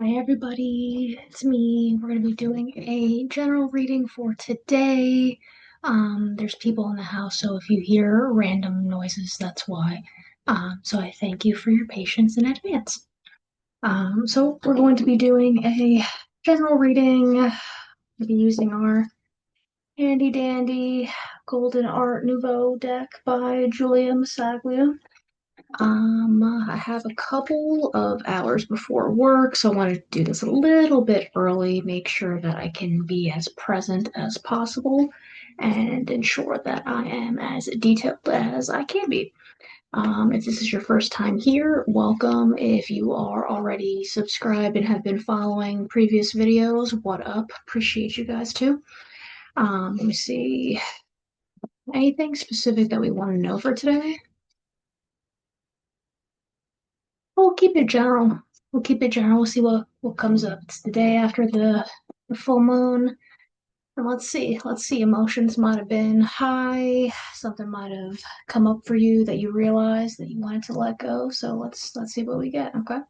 Hi, everybody. It's me. We're going to be doing a general reading for today. There's people in the house, so if you hear random noises, that's why. So I thank you for your patience in advance. So we're going to be doing a general reading. We'll be using our handy dandy Golden Art Nouveau deck by Julia Masaglia. I have a couple of hours before work, so I wanted to do this a little bit early, make sure that I can be as present as possible and ensure that I am as detailed as I can be. If this is your first time here, welcome. If you are already subscribed and have been following previous videos, what up? Appreciate you guys too. Let me see. Anything specific that we want to know for today? We'll keep it general. We'll keep it general. We'll see what comes up. It's the day after the full moon. And let's see. Let's see. Emotions might have been high. Something might have come up for you that you realized that you wanted to let go. So let's see what we get. Okay.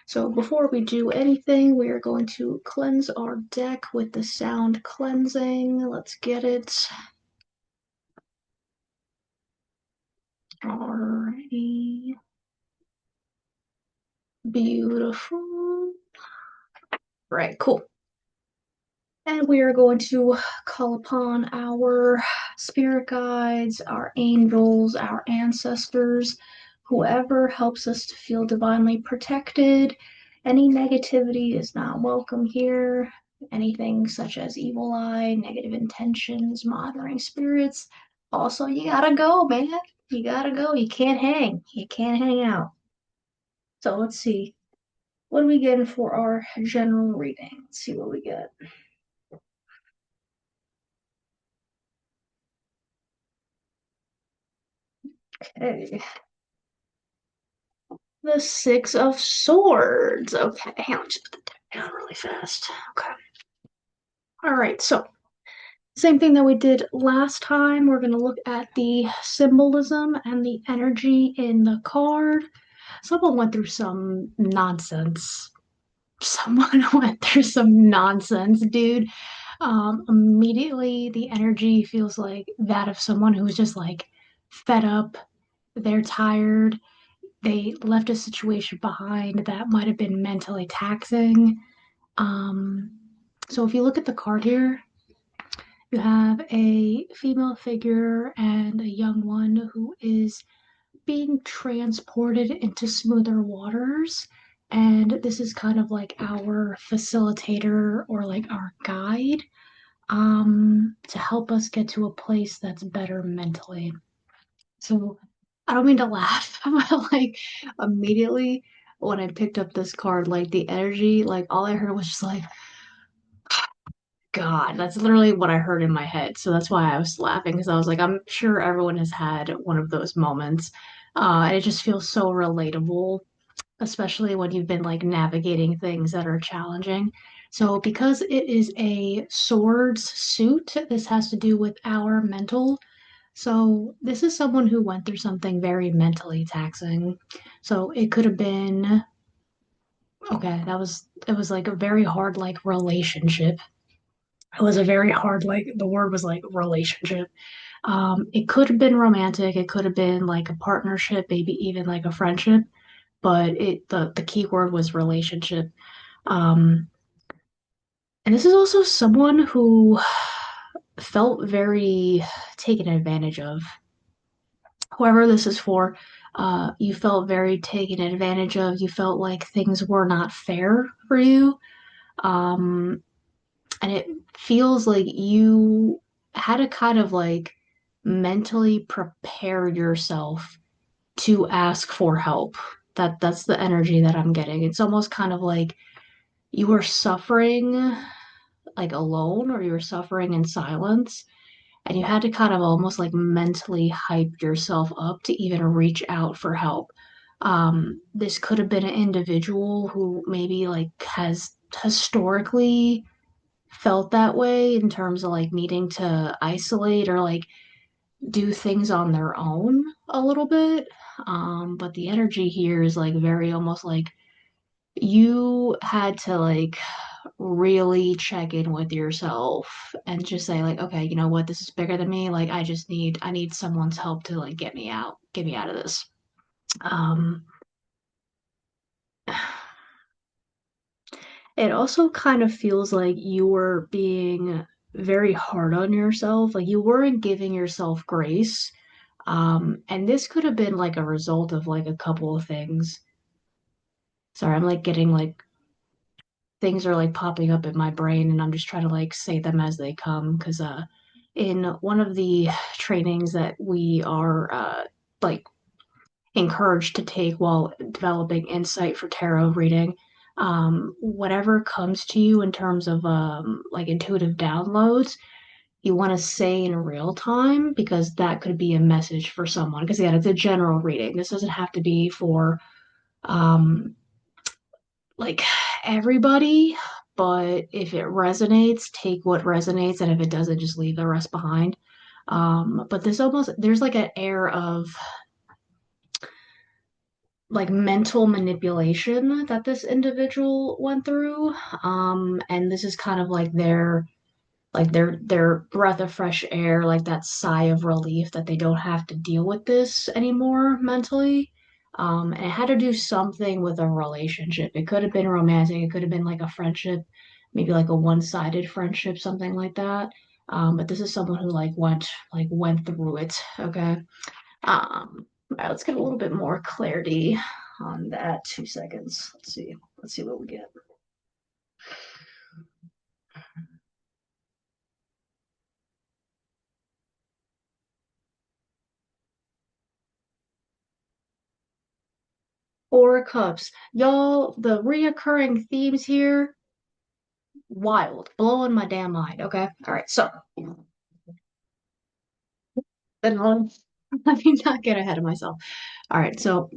So before we do anything, we are going to cleanse our deck with the sound cleansing. Let's get it. Alrighty. Beautiful. Right, cool. And we are going to call upon our spirit guides, our angels, our ancestors, whoever helps us to feel divinely protected. Any negativity is not welcome here. Anything such as evil eye, negative intentions, monitoring spirits. Also, you gotta go, man. You gotta go. You can't hang. You can't hang out. So let's see. What are we getting for our general reading? Let's see what we get. Okay. The Six of Swords. Okay, hang on, just put that down really fast. Okay. All right, so same thing that we did last time. We're going to look at the symbolism and the energy in the card. Someone went through some nonsense. Someone went through some nonsense, dude. Immediately the energy feels like that of someone who's just like fed up. They're tired. They left a situation behind that might have been mentally taxing. Um, so if you look at the card here, you have a female figure and a young one who is being transported into smoother waters. And this is kind of like our facilitator or like our guide to help us get to a place that's better mentally. So I don't mean to laugh, but like immediately when I picked up this card, like the energy, like all I heard was just like, God, that's literally what I heard in my head. So that's why I was laughing because I was like, I'm sure everyone has had one of those moments. And it just feels so relatable, especially when you've been like navigating things that are challenging. So because it is a swords suit, this has to do with our mental. So this is someone who went through something very mentally taxing. So it could have been, okay, it was like a very hard like relationship. It was a very hard like the word was like relationship. It could have been romantic, it could have been like a partnership, maybe even like a friendship, but the key word was relationship. Um, and this is also someone who felt very taken advantage of. Whoever this is for, you felt very taken advantage of. You felt like things were not fair for you. Um, and it feels like you had to kind of like mentally prepare yourself to ask for help. That's the energy that I'm getting. It's almost kind of like you were suffering like alone or you were suffering in silence and you had to kind of almost like mentally hype yourself up to even reach out for help. This could have been an individual who maybe like has historically felt that way in terms of like needing to isolate or like do things on their own a little bit. But the energy here is like very almost like you had to like really check in with yourself and just say like, okay, you know what, this is bigger than me. Like I need someone's help to like get me out of this. Um, it also kind of feels like you were being very hard on yourself. Like you weren't giving yourself grace. And this could have been like a result of like a couple of things. Sorry, I'm like getting like things are like popping up in my brain and I'm just trying to like say them as they come because in one of the trainings that we are like encouraged to take while developing insight for tarot reading, whatever comes to you in terms of like intuitive downloads, you want to say in real time because that could be a message for someone. Because again, it's a general reading. This doesn't have to be for um, like everybody, but if it resonates, take what resonates, and if it doesn't, just leave the rest behind. But there's like an air of like mental manipulation that this individual went through. And this is kind of like their breath of fresh air, like that sigh of relief that they don't have to deal with this anymore mentally. And it had to do something with a relationship. It could have been romantic, it could have been like a friendship, maybe like a one-sided friendship, something like that. But this is someone who like went through it. Okay. All right, let's get a little bit more clarity on that. 2 seconds. Let's see. Let's see what we get. Four cups. Y'all, the reoccurring themes here, wild, blowing my damn mind. Okay. All right. So then let me not get ahead of myself. All right. So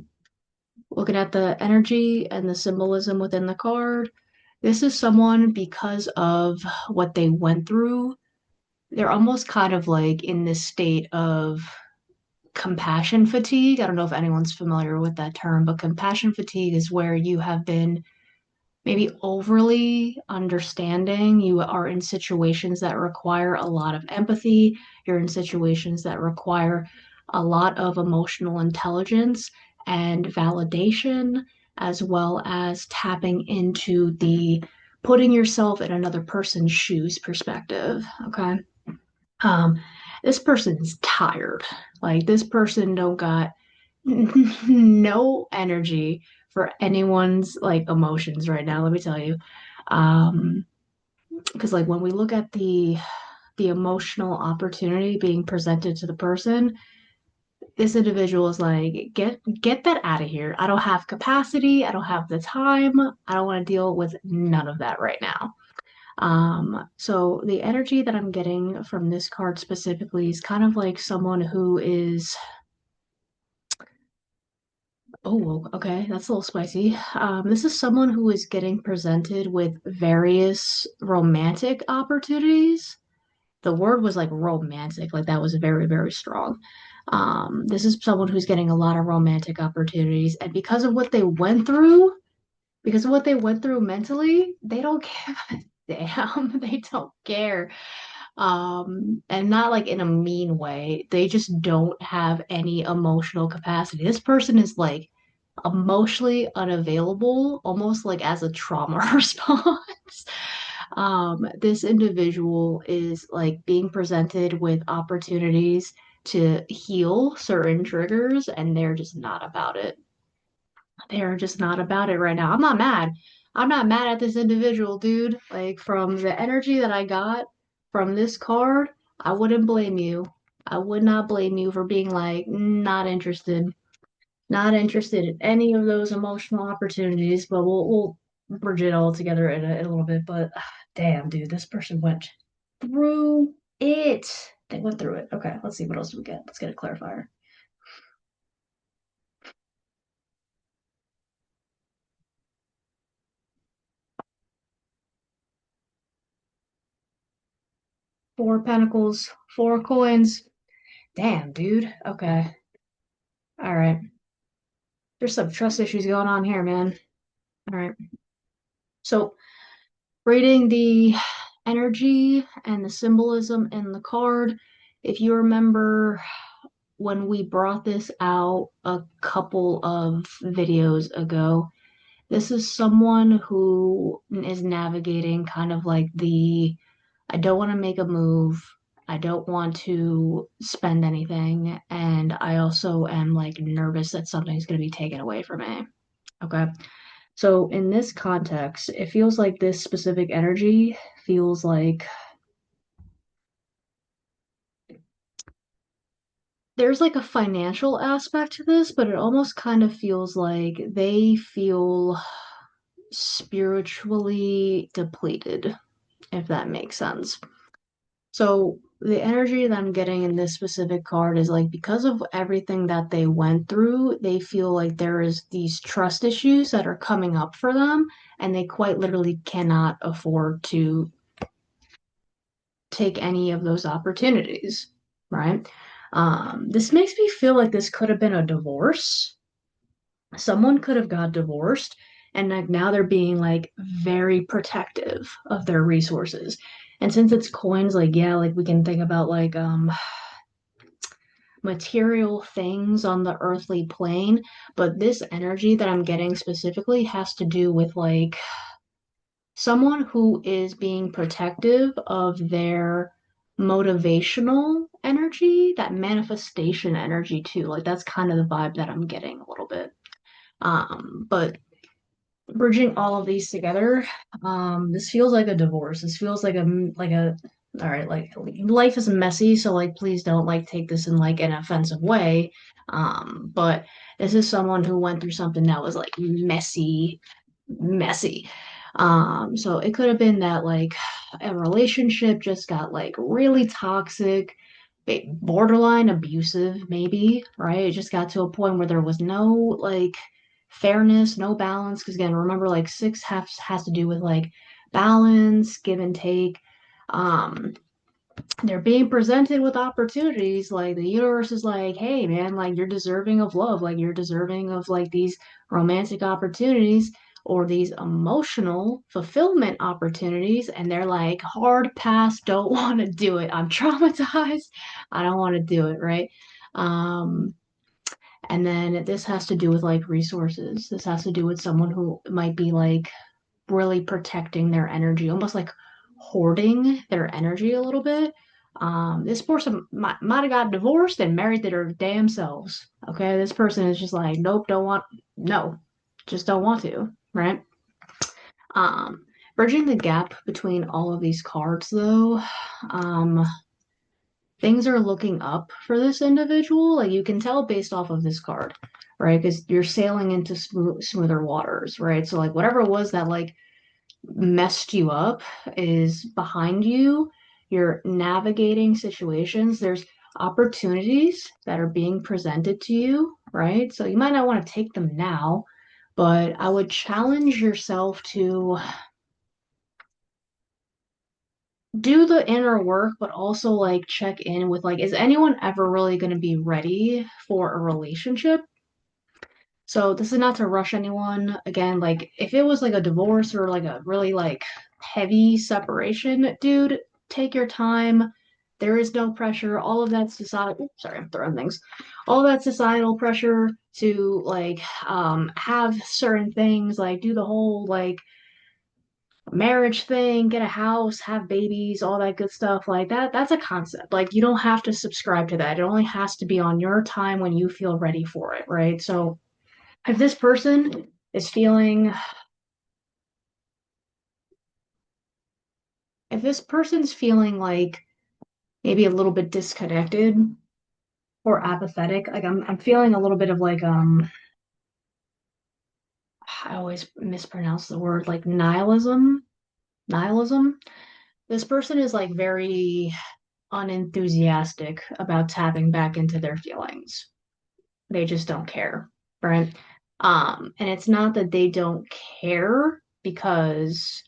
looking at the energy and the symbolism within the card, this is someone because of what they went through. They're almost kind of like in this state of compassion fatigue. I don't know if anyone's familiar with that term, but compassion fatigue is where you have been maybe overly understanding. You are in situations that require a lot of empathy. You're in situations that require a lot of emotional intelligence and validation, as well as tapping into the putting yourself in another person's shoes perspective. Okay. Um, this person's tired. Like this person don't got no energy for anyone's like emotions right now, let me tell you. Um, because like when we look at the emotional opportunity being presented to the person, this individual is like, get that out of here. I don't have capacity, I don't have the time, I don't want to deal with none of that right now. So the energy that I'm getting from this card specifically is kind of like someone who is, oh, okay, that's a little spicy. This is someone who is getting presented with various romantic opportunities. The word was like romantic, like that was very, very strong. This is someone who's getting a lot of romantic opportunities, and because of what they went through mentally, they don't give a damn. They don't care. And not like in a mean way. They just don't have any emotional capacity. This person is like emotionally unavailable, almost like as a trauma response. This individual is like being presented with opportunities to heal certain triggers, and they're just not about it. They're just not about it right now. I'm not mad. I'm not mad at this individual, dude. Like from the energy that I got from this card, I wouldn't blame you. I would not blame you for being like not interested, not interested in any of those emotional opportunities. But we'll bridge it all together in a little bit. But damn, dude, this person went through it. They went through it. Okay, let's see what else do we get. Let's get a clarifier. Four pentacles, four coins. Damn, dude. Okay. All right. There's some trust issues going on here, man. All right. So reading the energy and the symbolism in the card, if you remember when we brought this out a couple of videos ago, this is someone who is navigating kind of like the I don't want to make a move. I don't want to spend anything. And I also am like nervous that something's going to be taken away from me. Okay. So in this context, it feels like this specific energy feels like there's like a financial aspect to this, but it almost kind of feels like they feel spiritually depleted, if that makes sense. So the energy that I'm getting in this specific card is like because of everything that they went through, they feel like there is these trust issues that are coming up for them, and they quite literally cannot afford to take any of those opportunities, right? This makes me feel like this could have been a divorce. Someone could have got divorced, and like now they're being like very protective of their resources. And since it's coins, like yeah, like we can think about like material things on the earthly plane, but this energy that I'm getting specifically has to do with like someone who is being protective of their motivational energy, that manifestation energy too. Like that's kind of the vibe that I'm getting a little bit. But bridging all of these together, this feels like a divorce. This feels like a all right, like life is messy, so like please don't like take this in like an offensive way. But this is someone who went through something that was like messy, messy. So it could have been that like a relationship just got like really toxic, borderline abusive, maybe, right? It just got to a point where there was no like fairness, no balance. Because again, remember, like six has to do with like balance, give and take. Um, they're being presented with opportunities. Like the universe is like, hey man, like you're deserving of love, like you're deserving of like these romantic opportunities or these emotional fulfillment opportunities. And they're like, hard pass, don't want to do it. I'm traumatized. I don't want to do it, right? Um, and then this has to do with like resources. This has to do with someone who might be like really protecting their energy, almost like hoarding their energy a little bit. This person might have got divorced and married to their damn selves. Okay, this person is just like, nope, don't want, no, just don't want to, right? Um, Bridging the gap between all of these cards, though, um, things are looking up for this individual. Like you can tell based off of this card, right? Because you're sailing into smoother waters, right? So like whatever it was that like messed you up is behind you. You're navigating situations. There's opportunities that are being presented to you, right? So you might not want to take them now, but I would challenge yourself to do the inner work, but also like check in with like, is anyone ever really going to be ready for a relationship? So this is not to rush anyone. Again, like if it was like a divorce or like a really like heavy separation, dude, take your time. There is no pressure. All of that societal, sorry, I'm throwing things. All that societal pressure to like have certain things, like do the whole like marriage thing, get a house, have babies, all that good stuff like that. That's a concept. Like you don't have to subscribe to that. It only has to be on your time when you feel ready for it, right? So if this person is feeling, if this person's feeling like maybe a little bit disconnected or apathetic, like I'm feeling a little bit of like I always mispronounce the word like nihilism. This person is like very unenthusiastic about tapping back into their feelings. They just don't care, right? And it's not that they don't care because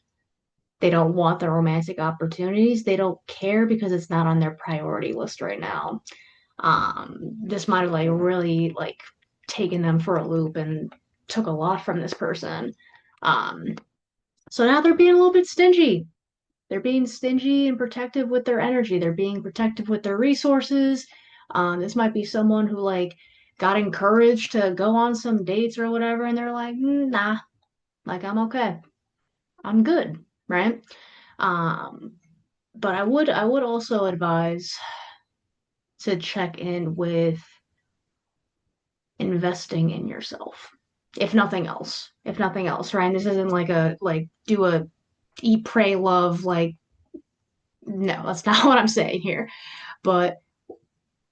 they don't want the romantic opportunities. They don't care because it's not on their priority list right now. This might have like really like taken them for a loop and took a lot from this person. Um, so now they're being a little bit stingy. They're being stingy and protective with their energy. They're being protective with their resources. This might be someone who like got encouraged to go on some dates or whatever, and they're like, nah, like I'm okay. I'm good, right? Um, but I would also advise to check in with investing in yourself. If nothing else. If nothing else, right? And this isn't like a like do a eat, pray, love, like no, that's not what I'm saying here. But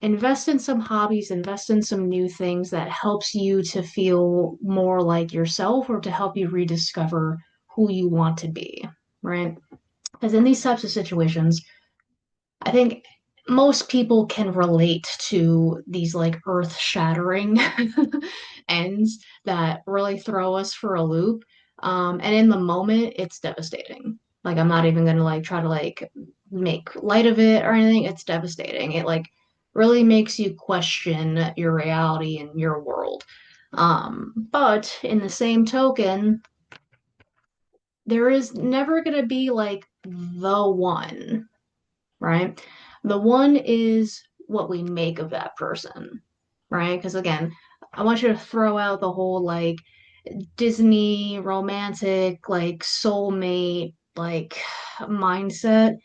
invest in some hobbies, invest in some new things that helps you to feel more like yourself or to help you rediscover who you want to be, right? Because in these types of situations, I think most people can relate to these like earth-shattering ends that really throw us for a loop. And in the moment, it's devastating. Like I'm not even gonna like try to like make light of it or anything. It's devastating. It like really makes you question your reality and your world. But in the same token, there is never gonna be like the one, right? The one is what we make of that person, right? Because again, I want you to throw out the whole like Disney romantic, like soulmate, like mindset.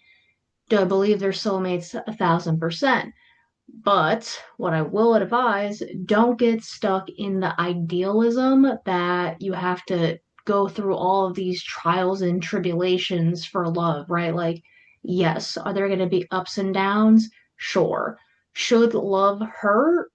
Do I believe they're soulmates 1,000%? But what I will advise, don't get stuck in the idealism that you have to go through all of these trials and tribulations for love, right? Like, yes, are there going to be ups and downs? Sure. Should love hurt?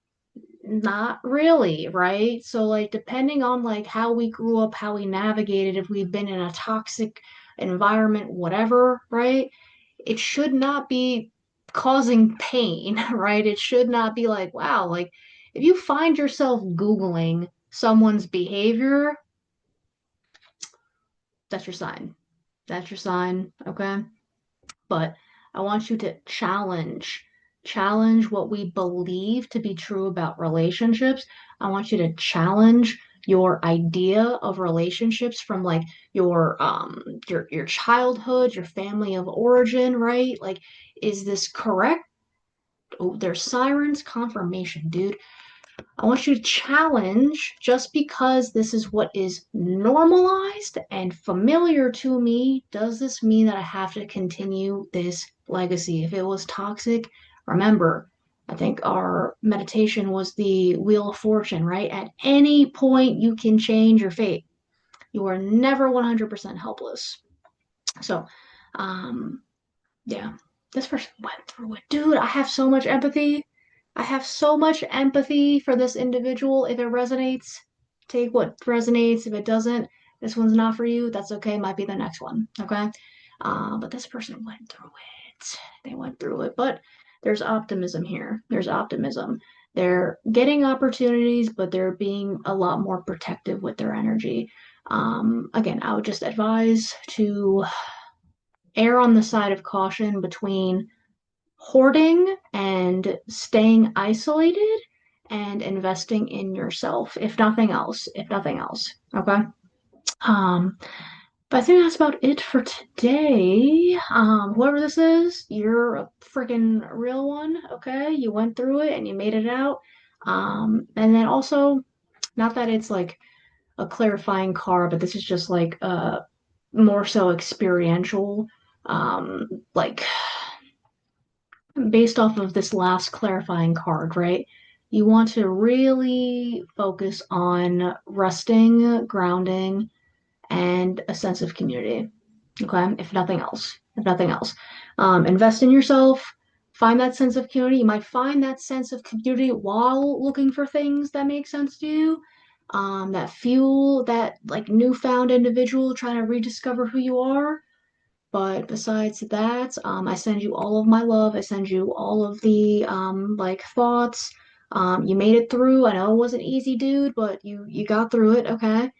Not really, right? So, like, depending on like how we grew up, how we navigated, if we've been in a toxic environment, whatever, right? It should not be causing pain, right? It should not be like, wow, like if you find yourself Googling someone's behavior, that's your sign. That's your sign, okay? But I want you to challenge what we believe to be true about relationships. I want you to challenge your idea of relationships from like your childhood, your family of origin, right? Like, is this correct? Oh, there's sirens confirmation, dude. I want you to challenge just because this is what is normalized and familiar to me. Does this mean that I have to continue this legacy? If it was toxic, remember, I think our meditation was the Wheel of Fortune, right? At any point, you can change your fate. You are never 100% helpless. So, um, yeah, this person went through it. Dude, I have so much empathy. I have so much empathy for this individual. If it resonates, take what resonates. If it doesn't, this one's not for you. That's okay. Might be the next one. Okay. But this person went through it. They went through it. But there's optimism here. There's optimism. They're getting opportunities, but they're being a lot more protective with their energy. Again, I would just advise to err on the side of caution between hoarding and staying isolated and investing in yourself, if nothing else, if nothing else. Okay. Um, but I think that's about it for today. Whoever this is, you're a freaking real one. Okay. You went through it and you made it out. And then also, not that it's like a clarifying card, but this is just like more so experiential. Like based off of this last clarifying card, right? You want to really focus on resting, grounding, and a sense of community. Okay, if nothing else, if nothing else, invest in yourself. Find that sense of community. You might find that sense of community while looking for things that make sense to you. That fuel that like newfound individual trying to rediscover who you are. But besides that, I send you all of my love. I send you all of the like thoughts. You made it through. I know it wasn't easy, dude, but you got through it, okay?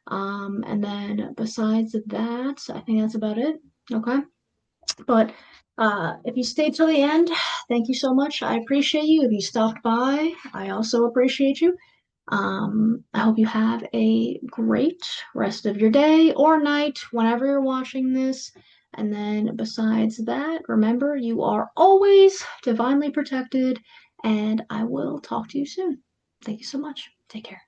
And then besides that, I think that's about it. Okay. But if you stayed till the end, thank you so much. I appreciate you. If you stopped by, I also appreciate you. I hope you have a great rest of your day or night whenever you're watching this. And then, besides that, remember you are always divinely protected, and I will talk to you soon. Thank you so much. Take care.